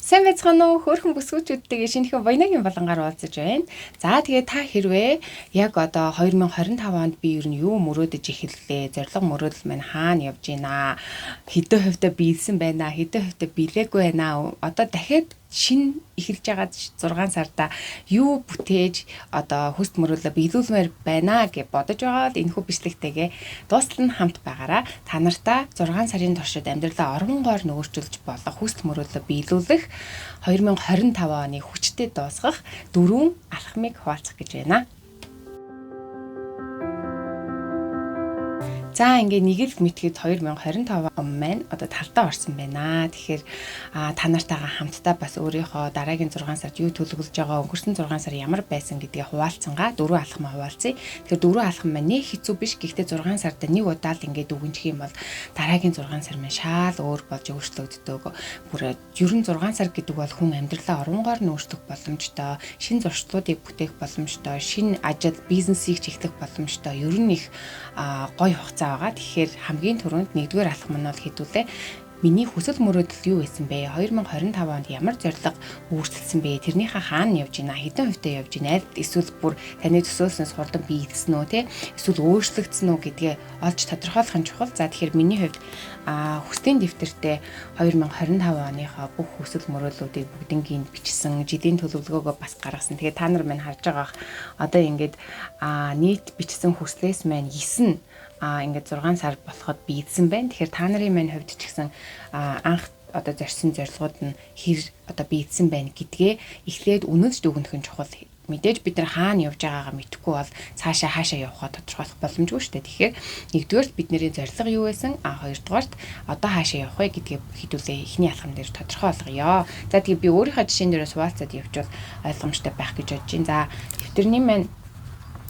Сайн байцгаана уу хөөрхөн бүсгүүчүүдтэйгээ шинэхэн Воянагийн болонгаар уулзаж байна. За тэгээ та хэрвээ яг одоо 2025 онд би ер нь юу мөрөөдөж эхэллээ, зорилго мөрөөдөл маань хаана явж байна, хэдэн хувьтай биелсэн байна, хэдэн хувьтай биелээгүй байна. Одоо дахиад шинэ эхэлж байгаа 6 сарда юу бүтээж одоо хүсэлт мөрөөдлөө биелүүлмээр байна гэж бодож байгаа л энэхүү бичлэгтэйгээ дуустал нь хамт байгаараа та нартаа 6 сарын туршид амьдралаа оронгоор нь өөрчилж болох хүсэлт мөрөөдлөө биелүүлэх 2025 оны хүчтэй дуусгах 4 алхмыг хуваалцах гэж байна. За ингээд нэг л мэдхэд 2025 он маань одоо талдаа орсон байна. Тэгэхээр та нартайгаа хамтдаа бас өөрийнхөө дараагийн 6 сард юу төлөвлөж байгаа, өнгөрсөн 6 сар ямар байсан гэдгийг хуваалцсангаа 4 алхам хуваалцъя. Тэгэхээр 4 алхам маань нэг хэцүү биш. Гэхдээ 6 сард нэг удаа л ингээд дүгнжих юм бол дараагийн 6 сар маань шал өөр болж өөрчлөгддөг. Бүр ер нь 6 сар гэдэг бол хүн амьдралаа оронгоор нь өөрчлөх боломжтой, шинэ зуршлуудыг бүтээх боломжтой, шинэ ажил, бизнесийг эхлэх боломжтой. Ер нь их гоё хугацаа байгаа. Тэгэхээр хамгийн түрүүнд нэгдүгээр алхам нь бол хэдүүлээ миний хүсэл мөрөөдөл юу байсан бэ? 2025 онд ямар зорилго өөрчлөсөн бэ? Тэрнийхээ хаана явж байна? Хэдэн хувьтай явж байна? Эсвэл бүр таны төсөөлснөөс хурдан биелсэн үү те? Эсвэл өөрчлөгдсөн үү гэдгээ олж тодорхойлох нь чухал. За тэгэхээр миний хувьд хүслийн дэвтэртээ 2025 оныхоо бүх хүсэл мөрөөдлүүдийг бүгднийг бичсэн, жилийн төлөвлөгөөгөө бас гаргасан. Тэгээ та нар минь харж байгаа одоо ингээд нийт бичсэн хүслээс маань 9 ингээд 6 сар болоход биелсэн байна. Тэгэхээр та нарын маань хувьд ч гэсэн анх одоо зорьсон зорилгууд нь хэр одоо биелсэн байна гэдгээ эхлээд үнэлж дүгнэх нь чухал. Мэдээж бид нар хаана явж байгаагаа мэдэхгүй бол хаашаа явахаа тодорхойлох боломжгүй шүү дээ. Тэгэхээр нэгдүгээрт бидний зорилго юу байсан? Хоёрдугаарт одоо хаашаа явах вэ гэдгийг хэдүүлээ эхний алхам дээр тодорхой болгоё. За тэгээ би өөрийнхөө жишээн дээрээс хуваалцаад явуул ойлгомжтой байх гэж бодож байна. За дэвтэрний маань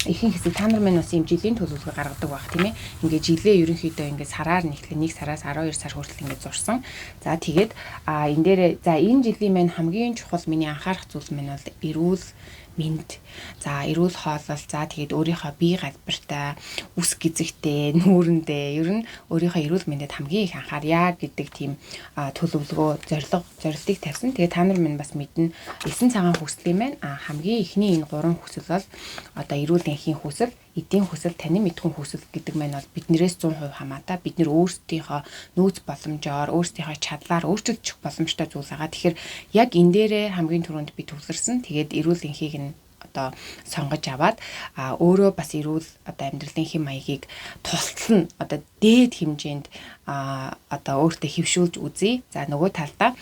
ихэнх хэсэг та нар маань бас юм жилийн төлөвлөгөө гаргадаг байх тийм ээ. Ингээд жилээ ерөнхийдөө ингээд сараар нэхлэх 1 сараас 12 сар хүртэл ингээд зурсан. За тэгээд энэ дээрээ за энэ жилийн маань хамгийн чухал миний анхаарах зүйл маань бол эрүүл мэнд. За эрүүл хооллол, за тэгээд өөрийнхөө бие галбиртай, үс гизэгтэй, нүүрэндээ ер нь өөрийнхөө эрүүл мэндэд хамгийн их анхаарья гэдэг тийм төлөвлөгөө, зорилтыг тавьсан. Тэгээд та нар минь бас мэднэ 9 цагаан хүслийн маань хамгийн ихний энэ 3 хүсэл бол одоо эрүүл энхийн хүсэл, эдийн хүсэл, таны мэдхүн хүсэл гэдэг маань бол биднээс 100% хамаатай. Бид нэр өөрсдийнхөө нөөц боломжоор, өөрсдийнхөө чадлаар өөрчлөгдөх боломжтой зүйл байгаа. Тэгэхээр яг энэ дээрээ хамгийн түрүүнд би төвлөрсөн. Тэгээд эрүүл энхийг нь одоо сонгож аваад өөрөө бас эрүүл одоо амьдралын хэм маягийг тусална одоо дээд хэмжээнд одоо өөртөө хөвшүүлж үзье. За нөгөө талдаа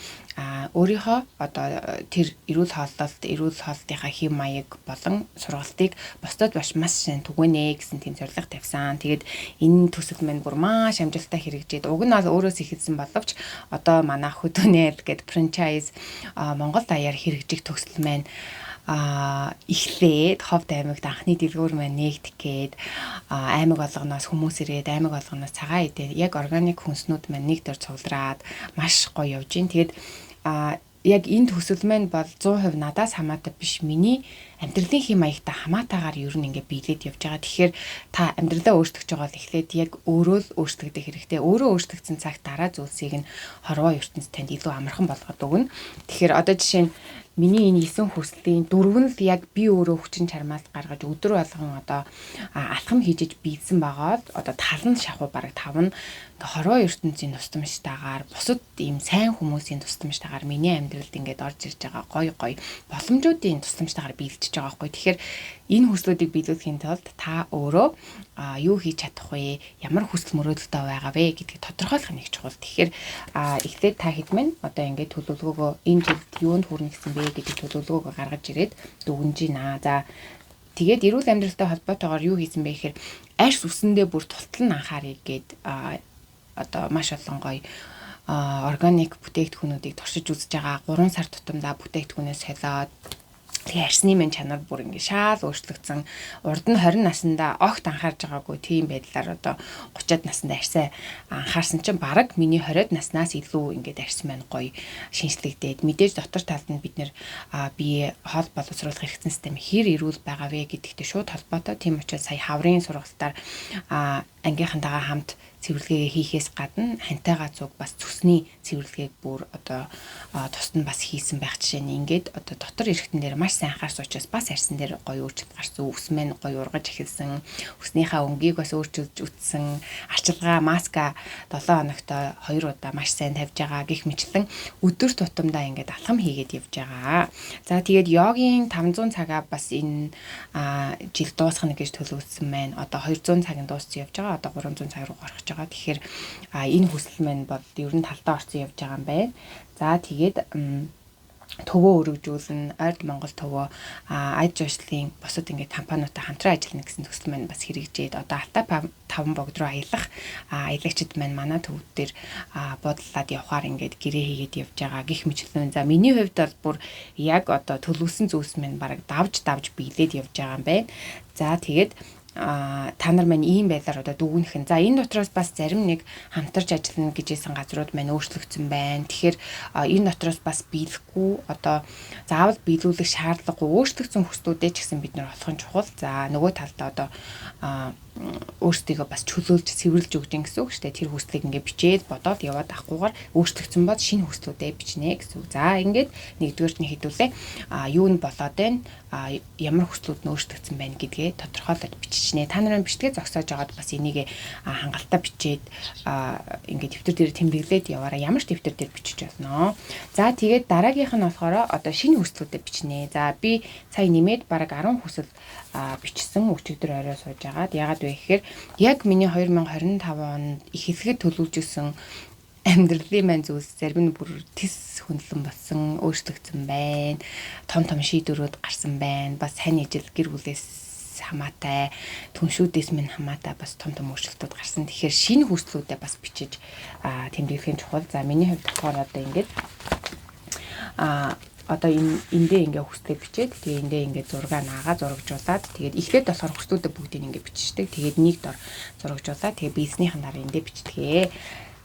өөрийнхөө одоо тэр эрүүл хооллолтынхаа хэм маяг болон сургалтыг бусдад маш сайн түгэнэ гэсэн тийм зорилго тавьсан. Тэгээд энэ төсөл маань бүр маш амжилттай хэрэгжээд уг нь бол өөрөөс ихэлсэн боловч одоо манайх хөдөөнэл гэдэг франчайз Монгол даяар хэрэгжих төсөл маань эхлээд Ховд аймагт анхны дэлгүүр маань нээгдэх гээд аймаг болгоноос хүмүүс ирээд аймаг болгоноос цагаан идэ яг органик хүнснүүд маань нэг дөр цуглараад маш гоё явж гин. Тэгээд яг энэ төсөл маань бол 100% надаас хамаатай биш, миний амьдралын хэм маягтай хамаатайгаар ер нь ингээд биелээд явж байгаа. Тэгэхээр та амьдралаа өөрчлөж байгаа бол эхлээд яг өөрөө л өөрчлөгдөх хэрэгтэй. Өөрөө өөрчлөгдсөн цагт дараа зүйлсийг нь хорвоо ертөнцид танд илүү амархан болгоод өгнө. Тэгэхээр одоо жишээ нь миний энэ 9 хүслийн 4 нь л яг би өөрөө хүчин чармаас гаргаж өдөр болгон одоо алхам хийж биелсэн байгаа. Одоо тал нь шахуу бараг 5 нь хорвоо ертөнцийн тусламжтайгаар бусад ийм сайн хүмүүсийн тусламжтайгаар миний амьдралд ингээд орж ирж байгаа гоё боломжуудын тусламжтайгаар биелж байгаа байхгүй. Тэгэхээр энэ хүслүүдийг биелүүлэхийн тулд та өөрөө юу хийж чадах вэ? Ямар хүсэл мөрөөдөлтэй байгаа вэ гэдгийг тодорхойлох нь их чухал. Тэгэхээр эхлээд та хэд мэн одоо ингээд төлөвлөгөөгөө энэ жилд юунд хүрнэ гэсэн бэ гэдэг төлөвлөгөөгөө гаргаж ирээд дүгнэж байна. За тэгээд эрүүл амьдралтай холбоотойгоор юу хийсэн бэ гэхээр арьс үсэндээ бүр тултал нь анхаарыг гээд одоо маш олон гоё органик бүтээгдэхүүнүүдийг туршиж үзэж байгаа. 3 сар тутамдаа бүтээгдэхүүнээс солиод тэгээ арсны мэн чанар бүр ингэ шаал өөрчлөгдсөн. Урд нь 20 наснда огт анхаарж байгаагүй тийм байдлаар одоо 30-аад наснда арсаа анхаарсан чинь бараг миний 20-аад наснаас илүү ингээд арс маань гоё шинжлэгдээд мэдээж дотор талд нь бид нэр бие хоол боловсруулах хэрэгцээ систем хэр эрүүл байгаа вэ гэдэгтэй шууд холбоотой. Тийм учраас сая хаврын сургалтаар ангийнхантайгаа хамт цэвэрлэгээ хийхээс гадна хантайгаа цуг бас цүсний цэвэрлэгийг бүр одоо тусад нь бас хийсэн байх жишээ нь ингээд одоо дотор эрэхтэн дээр маш сайн анхаарсан учраас бас арьсан дээр гоё өөрчлөлт гарсан, үс мэн гоё ургаж эхэлсэн, үснийхээ өнгийг бас өөрчилж үтсэн, арчилгаа маска 7 хоногт 2 удаа маш сайн тавьж байгаа гэх мэтлэн өдөр тутамдаа ингээд алхам хийгээд явж байгаа. За тэгээд йогийн 500 цагаа бас энэ жил дуусгах гэж төлөвлөсөн байна. Одоо 200 цагийн дууссан явж байгаа. Одоо 300 цаг руу гарах гэж байгаа. Тэгэхээр энэ хүсэл маань бол ер нь талдаа орсон явж байгаа юм байна. За тэгээд төвөө өргөжүүлнэ, ойд Монгол төвөө аж ажлын бусад ингээд компаниудтай хамтран ажиллана гэсэн төсөл маань бас хэрэгжээд одоо Алтай 5 богд руу аялах аялагчид маань манай төвд дээр бодлоод явахаар ингээд гэрээ хийгээд явж байгаа гих мэтлэн. За миний хувьд бол бүр яг одоо төлөвлөсөн зүйлс маань бараг давж биелээд явж байгаа юм байна. За тэгээд та нар маань ийм байдлаар одоо дүгнэх нь. За энэ дотроос бас зарим нэг хамтарч ажиллана гэжсэн газрууд маань өөрчлөгдсөн байна. Тэгэхээр энэ дотроос бас биелэхгүй одоо заавал биелүүлэх шаардлагагүй өөрчлөгдсөн хүслүүдээ ч гэсэн бид нар олох нь чухал. За нөгөө талдаа одоо өөрсдийгөө бас чөлөөлж цэвэрлж өгч ин гэсэн үг шүү дээ. Тэр хүслийг ингээд бичээд бодоод яваад авахгүйгээр өөрчлөгдсөн бод шинэ хүслүүдээ бичнэ гэсэн үг. За ингээд нэгдүгээрт нь хэдүүлээ юу нь болоод байна, ямар хүслүүд нь өөрчлөгдсөн байна гэдгээ тодорхойлож биччихнэ. Та нараа бичгээ зогсоож байгаад бас энийг хангалттай бичээд ингээд дэвтэр дээр тэмдэглээд яваараа ямар ч дэвтэр дээр бичиж болно. За тэгээд дараагийнх нь болохоор одоо шинэ хүслүүдэд бичнэ. За би сая нэмээд бараг 10 хүсэл бичсэн өчигдөр орой сууж агаад яагаад вэ гэхээр яг миний 2025 онд эхлэхэд төлөвлөжсэн амьдралын маань зүйлс зарим нь бүр тис хөндлөн болсон, өөрчлөгдсөн байна. Том шийдвэрүүд гарсан байна. Бас сайн ижил гэр бүлээс хамаатай, түншүүдээс минь хамаатай бас том өөрчлөлтүүд гарсан. Тэгэхээр шинэ хүслүүдээ бас бичиж тэмдэглэхийн чухал. За миний хувьд болохоор одоо ингээд одоо эндээ ингээ хүслээ бичээд тэгээ эндээ ингээ зураг наагаа зурагжуулаад тэгээд эхлээд болохоор хүслүүдэд бүгдийг ингээ биччихдэг. Тэгээд нэг дор зурагжуулаад тэгээ бизнесийн дараа эндээ бичдэг.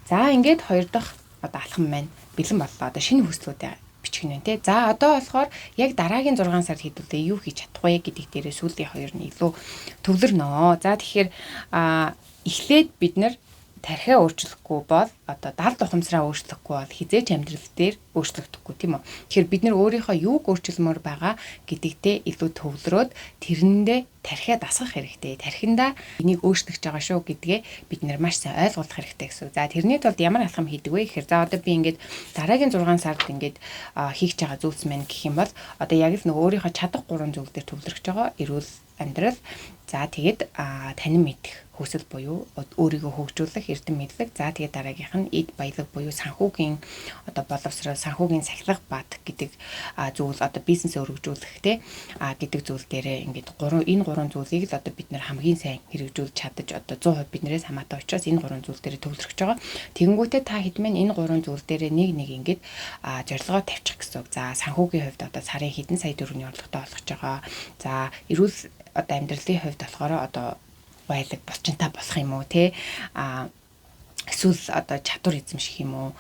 За ингээд хоёр дахь одоо алхам маань бэлэн боллоо. Одоо шинэ хүслүүдээ бичих нь тий. За одоо болохоор яг дараагийн 6 сард хэдүүлээ юу хийж чадах вэ гэдэг дээрээ сүүлийн хоёр нь илүү төвлөрнө. За тэгэхээр эхлээд бид нар тархиа өөрчлөхгүй бол одоо далд ухамсараа өөрчлөхгүй бол хизээч амьдрал дээр өөрчлөгдөхгүй тийм үү. Тэгэхээр бид нар өөрийнхөө юуг өөрчилмөр байгаа гэдэгтээ илүү төвлөрөөд тэрэндээ тархиа дасгах хэрэгтэй. Тархиндаа энийг өөрчлөж байгаа шүү гэдгээ бид нар маш сайн ойлгох хэрэгтэй гэсэн. За тэрний тулд ямар алхам хийдэг вэ гэхээр за одоо би ингээд дараагийн 6 сард ингээд хийх гэж байгаа зүйлс маань гэх юм бол одоо яг л нөгөө өөрийнхөө чадах 3 зүйл дээр төвлөрч байгаа. Эрүүл амьдрал. За тэгээд танин мэдэх хүсэл буюу өөрийгөө хөгжүүлэх эрдэм мэдлэг. За тэгээд дараагийнх нь эд баялаг буюу санхүүгийн одоо боловсрол, санхүүгийн сахилга бат гэдэг зүйл одоо бизнес өргөжүүлэх те гэдэг зүйл дээр ингээд энэ гурван зүйлийг л одоо бид нэр хамгийн сайн хэрэгжүүлж чадаж одоо 100% биднээс хамаатай учраас энэ гурван зүйл дээр төвлөрч байгаа. Тэгэнгүүтээ та хэдмэн энэ гурван зүйл дээр нэг ингээд зорилгоо тавьчих гэсэн. За санхүүгийн хувьд одоо сарын хэдэн сая төгрөгийн орлоготой болгож байгаа. За эрүүл одоо амьдралын хувьд болохоор одоо баялаг болчинтай болох юм уу те эсвэл одоо чадвар эзэмших юм уу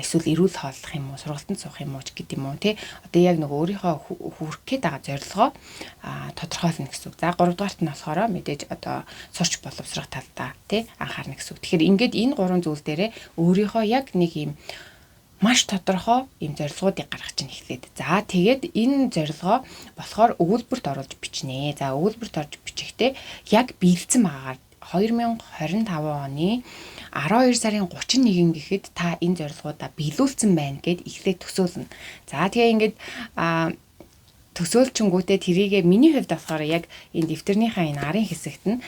эсвэл эрүүл хооллох юм уу сургалтанд суух юм уу гэдэг юм уу те одоо яг нөгөө өөрийнхөө хүрэх гээд байгаа зорилгоо тодорхойлно гэсэн үг. За 3 дугаарт нь болохоор мэдээж одоо сурч боловсрох талдаа те анхаарна гэсэн үг. Тэгэхээр ингээд энэ 3 зүйл дээрээ өөрийнхөө яг нэг юм маш тодорхой юм зорилгоодыг гаргаж ийн эхлээд. За тэгээд энэ зорилгоо болохоор өгүүлбэрт оруулж бичнэ. За өгүүлбэрт орж бичихтэй яг биелсэн байгаагаар 2025 оны 12 сарын 31 гэхэд та энэ зорилгоудаа биелүүлсэн байна гэд эхлээд төсөөлнө. За тэгээ ингээд төсөөлчөнгүүтээ тэрийгээ миний хувьд болохоор яг энэ дэвтэрнийхаа энэ арын хэсэгт нь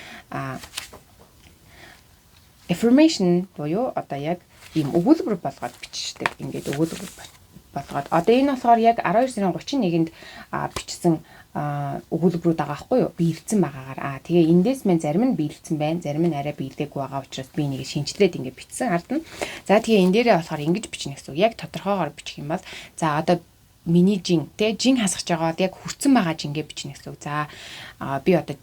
affirmation буюу одоо яг ийм өгүүлбэр болгоод биччихдэг. Ингээд өгүүлбэр болгоод одоо энэ болохоор яг 12 сарын 31-нд бичсэн өгүүлбэрүүд байгаа байхгүй юу? Биелсэн байгаагаар. Тэгээ эндээс мэн зарим нь биелсэн байна, зарим нь арай биелээгүй байгаа учраас би энийг шинжилээд ингээд бичсэн ард нь. За тэгээ энэ дээрээ болохоор ингэж бичнэ гэсэн үг. Яг тодорхойгоор бичих юм бол за одоо миний жин хасгаж байгаа бол яг хүрсэн байгаа жингээ бичнэ гэсэн үг. За би одоо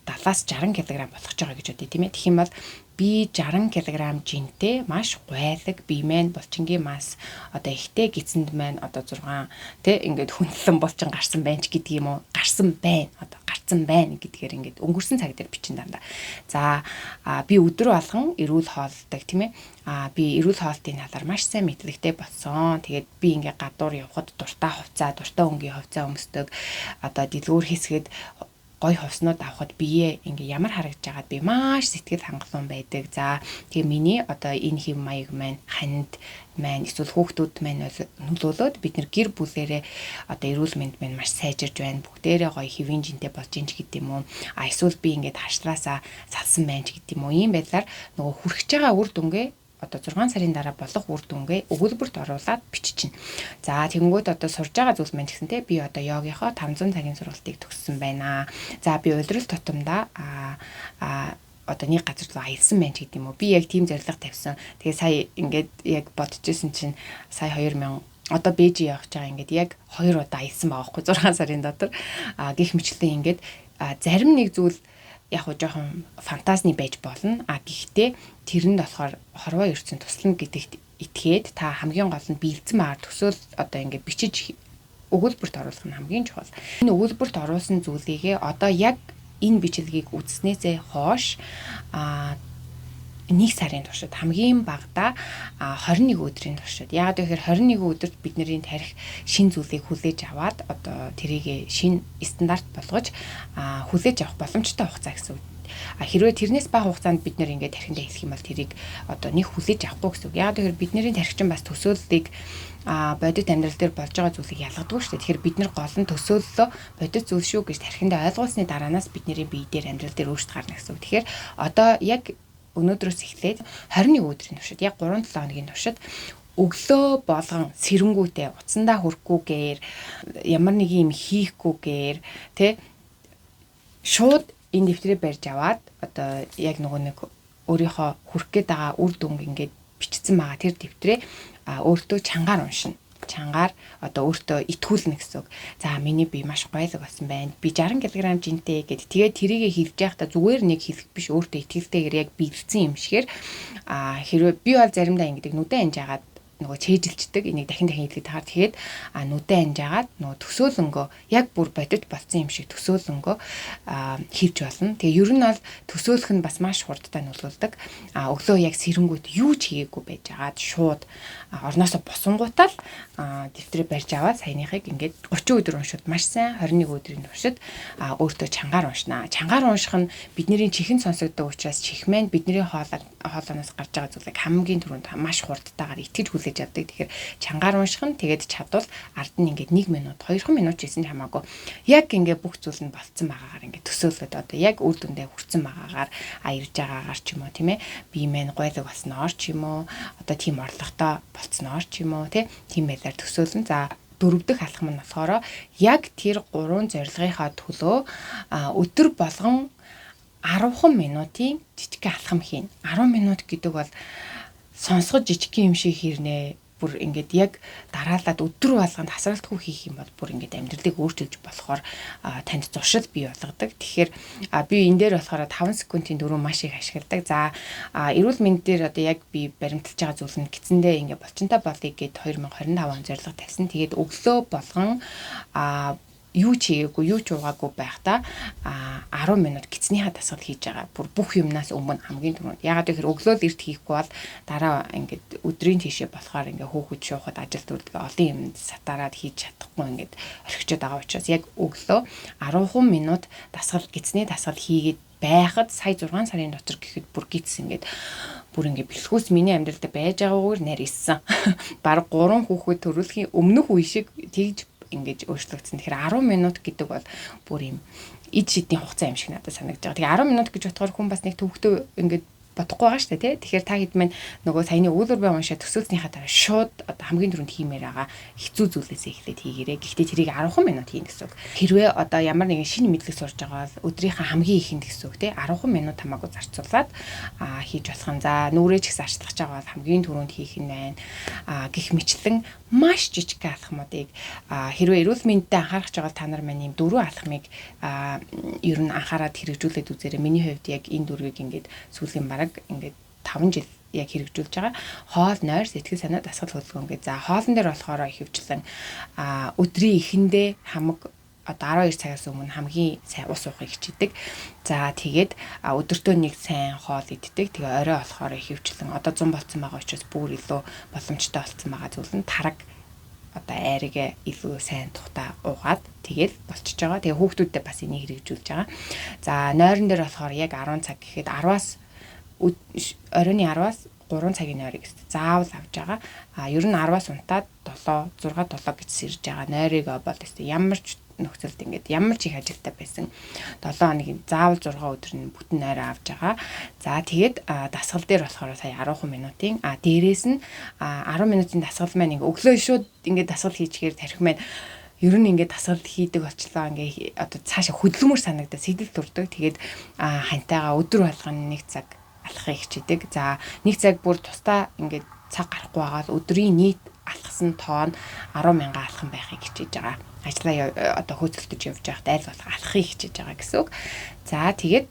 70-60 кг болох ч байгаа гэж бодъё тийм ээ. Тэгэх юм бол би 60 кг жинтэй маш гуйлаг бие мэн булчингийн мас одоо ихтэй гизэнд маань одоо 6 тий ингээд хүндлэн булчин гарсан байна ч гэдэг юм уу, гарсан байна одоо гарсан байна гэдгээр ингээд өнгөрсөн цаг дээр бичин дандаа. За би өдөр болгон эрүүл хооллдог тийм ээ. Би эрүүл хоолтын талаар маш сайн мэдлэгтэй болсон. Тэгээд би ингээ гадуур явхад дуртай хувцас, дуртай өнгийн хувцас өмсдөг. Одоо дэлгүүр хэсгэд гой хувцнууд авахд бие ингээ ямар харагдж байгаад би маш сэтгэл хангалуун байдаг. За тэгээ миний одоо энэ хэв маяг маань ханд маань эсвэл хүүхдүүд маань нөлөөлөд бид нэр гэр бүлээрээ одоо эрүүл мэнд маань маш сайжирж байна. Бүгдээрээ гоё хэвийн жинтэй болж ин ч гэдэг юм уу. Эсвэл би ингээд хашраасаа салсан байна ч гэдэг юм уу. Ийм байдлаар нөгөө хүрхэж байгаа үр дүнгээ одоо 6 сарын дараа болох үр дүнгээ өгүүлбэрт оруулаад биччихнэ. За тэгэнгүүт одоо сурж байгаа зүйл маань гэсэнтэй би одоо йогийнхоо 500 цагийн сургалтыг төгссөн байна. За би улирал тутамдаа одоо нэг газар руу аялсан байна ч гэдэг юм уу. Би яг тийм зорилго тавьсан. Тэгээ сая ингээд яг бодож исэн чинь сая 2000 одоо Бээжин явах байгаа ингээд яг 2 удаа аялсан байгаа хгүй 6 сарын дотор. Гэх мэтлээ ингээд зарим нэг зүйл яг хөө жоохон фантазны байж болно. Гэхдээ тэрэнд болохоор хорвоо ертөнд туслана гэдэгт итгээд та хамгийн гол нь бэлдсэн маар төсөөл одоо ингээд бичиж өгүүлбэрт оруулах нь хамгийн чухал. Энэ өгүүлбэрт оруулсан зүйлийгээ одоо яг энэ бичлэгийг үзснээсээ хойш 1 сарын туршид хамгийн багадаа 21 өдрийн туршид. Яг тэгэхээр 21 өдөрт бидний тарих шин зүйлийг хүлээж аваад одоо тэрийг шин стандарт болгож хүлээж авах боломжтой хугацаа гэсэн үг. Хэрвээ тэрнээс бага хугацаанд бид нэр ингээд тархиндаа хэлэх юм бол тэрийг одоо нэг хүлээж авахгүй гэсэн үг. Яг тэгэхээр бидний тархичин бас төсөөллийг бодит амьдрал дээр болж байгаа зүйлийг ялгадаг шүү дээ. Тэгэхээр бид нар гол нь төсөөллөө бодит зүйл шүү гэж тархиндаа ойлгуулсны дараанаас бидний бие дээр амьдрал дээр өөрчлөлт гарна гэсэн үг. Тэгэхээр одоо яг өнөөдрөөс эхлээд 21 өдрийн туршид яг 3-7 хоногийн туршид өглөө болгон сэрэнгүүтээ утсандаа хөрөхгүйгээр ямар нэг юм хийхгүйгээр тэ шууд энэ дэвтрээ барьж аваад одоо яг нөгөө нэг өөрийнхөө хүрх гээд байгаа үр дүнг ингээд бичсэн байгаа тэр дэвтрээ өөртөө чангаар уншина. Чангаар одоо өөртөө итгүүлнэ гэсэн үг. За миний бие маш гоёлог болсон байна. Би 60 кг жинтэй гэд тэгээд тэрийгэ хэлж байхдаа зүгээр нэг хэлэх биш өөртөө итгэлтэйгээр яг бэлдсэн юм шигээр хэрвээ би бол заримдаа ингэдэг нүдэн анж агаад нөгөө чэйжилчдэг энийг дахин хэлгээд тахаар тэгэхэд нүдэн анж агаад нөгөө төсөөлөнгөө яг бүр бодит болсон юм шиг төсөөлөнгөө хийж болно. Тэгээ ер нь бол төсөөлөх нь бас маш хурдтай нөлөөлдөг. Өглөө яг сэрэнгүүт юу ч хийгээгүй байж агаад шууд орноосоо босонгуудаа л дэвтрээ барьж аваад саяныхыг ингээд 30 өдөр уншаад маш сайн 21 өдрийн туршид өөртөө чангаар уншнаа. Чангаар унших нь бидний чихэн сонсогддог учраас чих маань бидний хоолоноос гарч байгаа зүйлийг хамгийн түрүүнд маш хурдтайгаар итгэж хүлээж авдаг. Тэгэхээр чангаар унших нь тэгээд чадвал ард нь ингээд 1 минут 2 минут ч хийсэн хамаагүй яг ингээд бүх зүйл нь болцсон байгаагаар ингээд төсөөлөд одоо яг үр дүндээ хүрсэн байгаагаар ирж байгаагаар ч юм уу тийм ээ бие мэн гойлог болсноор ч юм уу одоо тийм орлоготой болцсноор ч юм уу тийм байдлаар төсөөлнө. За дөрөвдөх алхам нь болохоор яг тэр 3 зорилгынхаа төлөө өдөр болгон 10 минутын жижиг алхам хийн. 10 минут гэдэг бол сонсгож жижиг юм шиг хэрнээ бүр ингээд яг дараалаад өдөр болгонд хасралтгүй хийх юм бол бүр ингээд амьдралыг өөрчилж болохоор танд зуршил бий болгодог. Тэгэхээр би энэ дээр болохоор 5 секундын дөрөв маш их ашигладаг. За эрүүл мэнд дээр одоо яг би баримталж байгаа зүйл нь гизэндээ ингээд болчинтай болъё гэд 2025 он зорилго тавьсан. Тэгээд өглөө болгон юу ч хийгээгүй, юу ч уугаагүй байхдаа 10 минут гидснийхаа дасгал хийж байгаа. Бүр бүх юмнаас өмнө хамгийн түрүүнд. Ягаад гэхээр өглөө л эрт хийхгүй бол дараа ингээд өдрийн тийшээ болохоор ингээд хөөхөд шуухад ажил төрөлдгөө олон юм сатараад хийж чадахгүй ингээд орхичод байгаа учраас яг өглөө 10 минут дасгал гидсний дасгал хийгээд байхад сая 6 сарын дотор гэхэд бүр гидс ингээд бүр ингээд бэлхүүс миний амьдралд байж байгаагаар нарийсан. Бараг 3 хүүхэд төрүүлэхийн өмнөх үе шиг тэгж ингэж өөрчлөгдсөн. Тэгэхээр 10 минут гэдэг бол бүр юм ид шидийн хугацаа юм шиг надад санагдаж байгаа. Тэгээ 10 минут гэж бодохоор хүн бас нэг төвхтөө ингээд бодохгүй байгаа шүү дээ, тий. Тэгэхээр та хэд маань нөгөө саяны өгүүлбэр бай уншаад төсөөлснийхаа дараа шууд одоо хамгийн түрүүнд хиймээр байгаа хэцүү зүйлээсээ эхлээд хийгээрэй. Гэхдээ тэрийг 10 минут хийн гэсэн үг. Хэрвээ одоо ямар нэгэн шинэ мэдлэг сурж байгаа бол өдрийнхээ хамгийн ихэнд гэсэн үг, тий. 10 минут хамаагүй зарцуулаад хийж болох юм. За нүрээ ч гэсэн ачлах байгаа бол хамгийн түрүүнд хийх нь байна. Гэх мэтлэн маш жижиг алхмуудыг хэрвээ эрүүл мэндэд анхаарах гэж байгаа та нар маань ийм 4 алхмыг ер нь анхаарал хэрэгжүүлээд үзээрэй. Миний хувьд яг энэ дөрвийг ингээд сүүлийн бараг ингээд 5 жил яг хэрэгжүүлж байгаа. Хоол, нойр, сэтгэл санаа, дасгал хөдөлгөөн гэдэг. За хоолн дээр болохоор ихэвчлэн өдрийн эхэндээ хамаг одоо 12 цагаас өмнө хамгийн сайн ус уухыг хичээдэг. За тэгээд өдөртөө нэг сайн хоол иддэг. Тэгээ орой болохоор ихэвчлэн одоо 100 болцсон байгаа учраас бүр илүү боломжтой болцсон байгаа зүйл нь тараг одоо айрыг илүү сайн тухтаа уугаад тэгээд болчихж байгаа. Тэгээ хүүхдүүдэд бас энийг хэрэгжүүлж байгаа. За нойрон дээр болохоор яг 10 цаг гэхэд 10-аас оройн 10-аас 3 цагийн нойрыг заавал авж байгаа. Ер нь 10-аас унтаад 7, 6, 7 гэж сэрж байгаа. Нойрыг бол ямар ч нөхцөлд ингээд ямар ч их ажилттай байсан 7 хоногийн заавал 6 өдөр нь бүтэн нойроо авж байгаа. За тэгээд дасгал дээр болохоор сая 10 минутын дээрээс нь 10 минутын дасгал маань ингээ өглөө шууд ингээ дасгал хийчихээр тарих маань ер нь ингээ дасгал хийдэг болчлоо ингээ одоо цаашаа хөдөлмөр санагдаад сэтэл төрдөг. Тэгээд хантайгаа өдөр болгоно 1 цаг алхахыг хичээдэг. За 1 цаг бүр тусдаа ингээ цаг гарахгүй байгаа л өдрийн нийт алхсан тоон 10,000 алхам байхыг хичээж байгаа. Ажлаа одоо хөөцөлдөж явж байхад аль болох алхахыг хичээж байгаа гэсэн үг. За тэгээд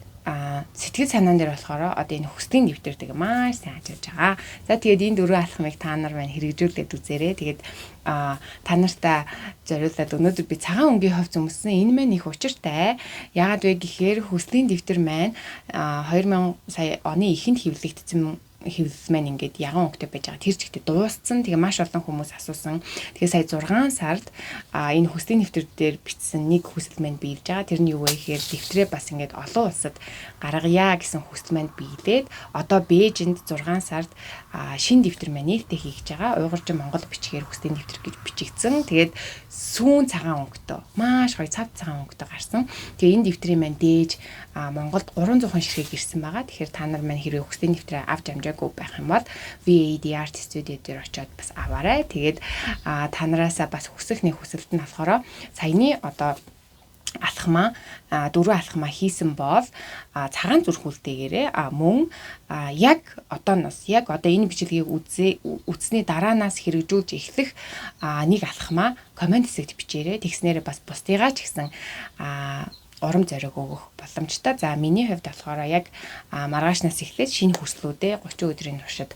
сэтгэл санаан дээр болохоор одоо энэ хүслийн дэвтэр тэгээ маш сайн ажиллаж байгаа. За тэгээд энэ 4 алхмыг та нар маань хэрэгжүүлээд үзээрэй. Тэгээд та нартай зориулаад өнөөдөр би цагаан өнгийн хувьд өмссөн энэ маань их учиртай. Яагаад вэ гэхээр хүслийн дэвтэр маань 2000 сая оны эхэнд хэвлэгдсэн хэвлэл маань ингээд яган өнгөтэй байж байгаа. Тэр чигтээ дууссан. Тэгээ маш олон хүмүүс асуусан. Тэгээ сая 6 сард энэ хүслийн дэвтэр дээр бичсэн нэг хүсэл маань биелж байгаа. Тэр нь юу вэ гэхээр дэвтрээ бас ингээд олон улсад гаргая гэсэн хүсэл маань биелээд одоо Бээжинд 6 сард шинэ дэвтэр маань нээлттэй хийж байгаа. Уйгуржин Монгол бичгээр хүслийн дэвтэр гэж бичигдсэн. Тэгээд сүүн цагаан өнгөтэй маш гоё цав цагаан өнгөтэй гарсан. Тэгээ энэ дэвтрийн маань дээж Монголд 300 ширхэг ирсэн байгаа. Тэгэхээр та нар маань хэрвээ хүслийн дэвтрээ авч амжаагүй байх юм бол VAD Art Studio дээр очиод бас аваарай. Тэгээд та нараасаа бас хүсэх нэг хүсэлт нь болохоор саяны одоо алхмаа 4 алхмаа хийсэн бол цагаан зүрхүүлтэйгээрээ мөн яг одооноос яг одоо энэ бичлэгийг үзсний дараанаас хэрэгжүүлж эхлэх нэг алхмаа комент хэсэгт бичээрэй. Тэгснээрээ бас бусдыгаа ч гэсэн урам зориг өгөх боломжтой. За миний хувьд болохоор яг маргаашнаас эхлээд шинэ хүслүүдээ 30 өдрийн туршид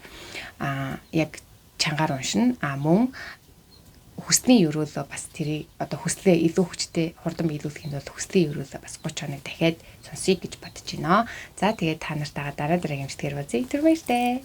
яг чангаар уншина. Мөн хүслийн өрөөлөө бас тэрийг одоо хүслээ илүү хүчтэй хурдан биелүүлэхийн тулд хүслийн өрөөлөө бас 30 хоног дахиад сонсъё гэж бодож байна. За тэгээд та нартайгаа дараа дараагийн мэдгээр үзье. Тэр баяртай.